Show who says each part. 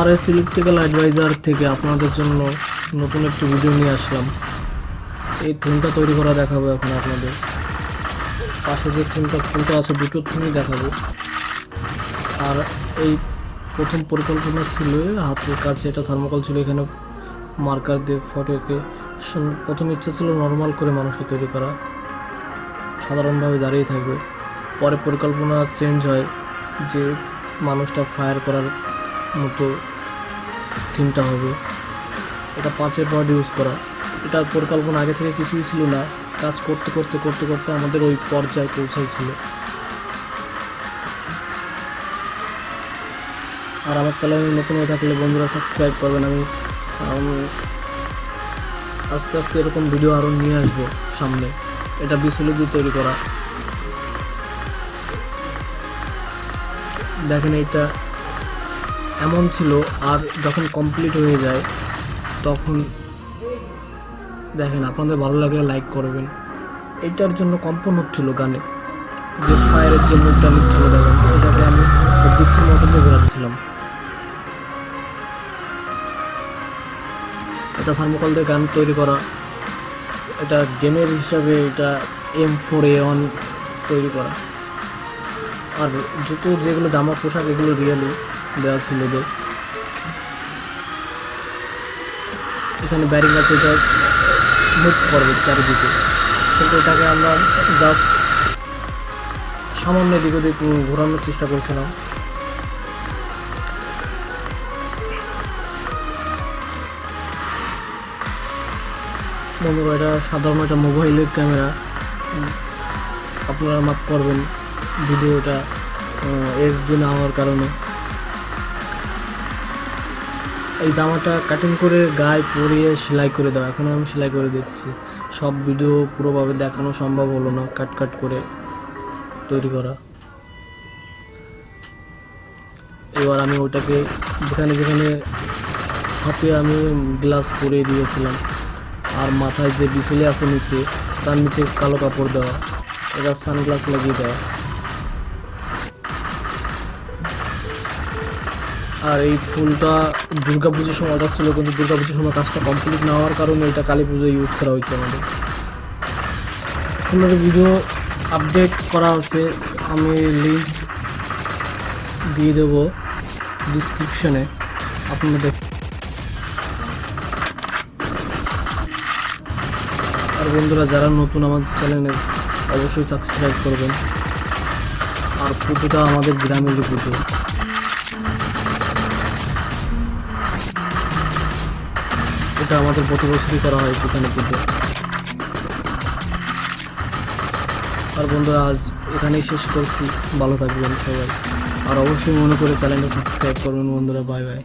Speaker 1: RS electrical adviser থেকে আপনাদের জন্য নতুন একটি ভিডিও নিয়ে আসলাম। এই থিমটা তৈরি করা দেখাবো এখন আপনাদের। পাশে যে থিমটা আছে দুটো থিমই দেখাবো। আর এই প্রথম পরিকল্পনা ছিল হাতের কাছে, এটা থার্মোকল ছিল, এখানে মার্কার দিয়ে ফটোকে প্রথম ইচ্ছা ছিল নর্মাল করে মানুষকে তৈরি করা, সাধারণভাবে দাঁড়িয়ে থাকবে। পরে পরিকল্পনা চেঞ্জ হয় যে মানুষটা ফায়ার করার মতো থিমটা হবে। এটা 5 রড ইউজ করা। এটার পরিকল্পনা আগে থেকে কিছুই ছিল না, কাজ করতে করতে করতে করতে আমাদের ওই পর্যায়ে পৌঁছাইছিল। আর আমার চ্যানেল নতুন হয়ে থাকলে বন্ধুরা সাবস্ক্রাইব করবেন। আমি আস্তে আস্তে এরকম ভিডিও আরও নিয়ে আসবো সামনে। এটা বিসুলি দিয়ে তৈরি করা। দেখেন এটা এমন ছিল, আর যখন কমপ্লিট হয়ে যায় তখন দেখেন, আপনাদের ভালো লাগলে লাইক করবেন। এটার জন্য কম্পন হচ্ছিল গানে, যে ফায়ারের যে মুখটা নিচ্ছিল, দেখেন এটাকে আমি ডিসির মতো দিয়ে ঘোরাচ্ছিলাম। এটা থার্মোকল দিয়ে গান তৈরি করা। এটা গেমের হিসাবে এটা M4A1 তৈরি করা। আর জুতো যেগুলো জামা পোশাক এগুলো রিয়েলি দেওয়া ছিল। এখানে ব্যারিং আছে, এটা মুভ করবে চারিদিকে, কিন্তু এটাকে আমরা জাস্ট সামান্য দিক ওদিক ঘোরানোর চেষ্টা করছিলাম। বন্ধুরা, এটা সাধারণ একটা মোবাইলের ক্যামেরা, আপনারা মাফ করবেন ভিডিওটা HD না হওয়ার কারণে। এই জামাটা কাটিং করে গায়ে পরিয়ে সেলাই করে দেওয়া, এখন আমি সেলাই করে দিচ্ছি। সব ভিডিও পুরোভাবে দেখানো সম্ভব হলো না, কাট করে তৈরি করা। এবার আমি ওটাকে যেখানে যেখানে হাতে আমি গ্লাস পরিয়ে দিয়েছিলাম, আর মাথায় যে বিছুলি আছে নিচে, তার নিচে কালো কাপড় দেওয়া, এটা সানগ্লাস লাগিয়ে দেওয়া। আর এই ফুলটা দুর্গাপুজোর সময় অর্ডার ছিল, কিন্তু দুর্গাপুজোর সময় কাজটা কমপ্লিট না হওয়ার কারণে এটা কালী পুজোয় ইউজ করা হয়েছে আমাদের। ফুলের ভিডিও আপডেট করা আছে, আমি লিঙ্ক দিয়ে দেবো ডিসক্রিপশনে, আপনারা দেখুন। আর বন্ধুরা, যারা নতুন আমার চ্যানেলে অবশ্যই সাবস্ক্রাইব করবেন। আর পুজোটা আমাদের গ্রামেরই পুজো। এটা আমাদের প্রতি বছরই করা হয় এখানে পুজো। আর বন্ধুরা, আজ এখানেই শেষ করছি। ভালো থাকবেন সবাই, আর অবশ্যই মনে করে চ্যানেলটা সাবস্ক্রাইব করবেন বন্ধুরা। Bye bye.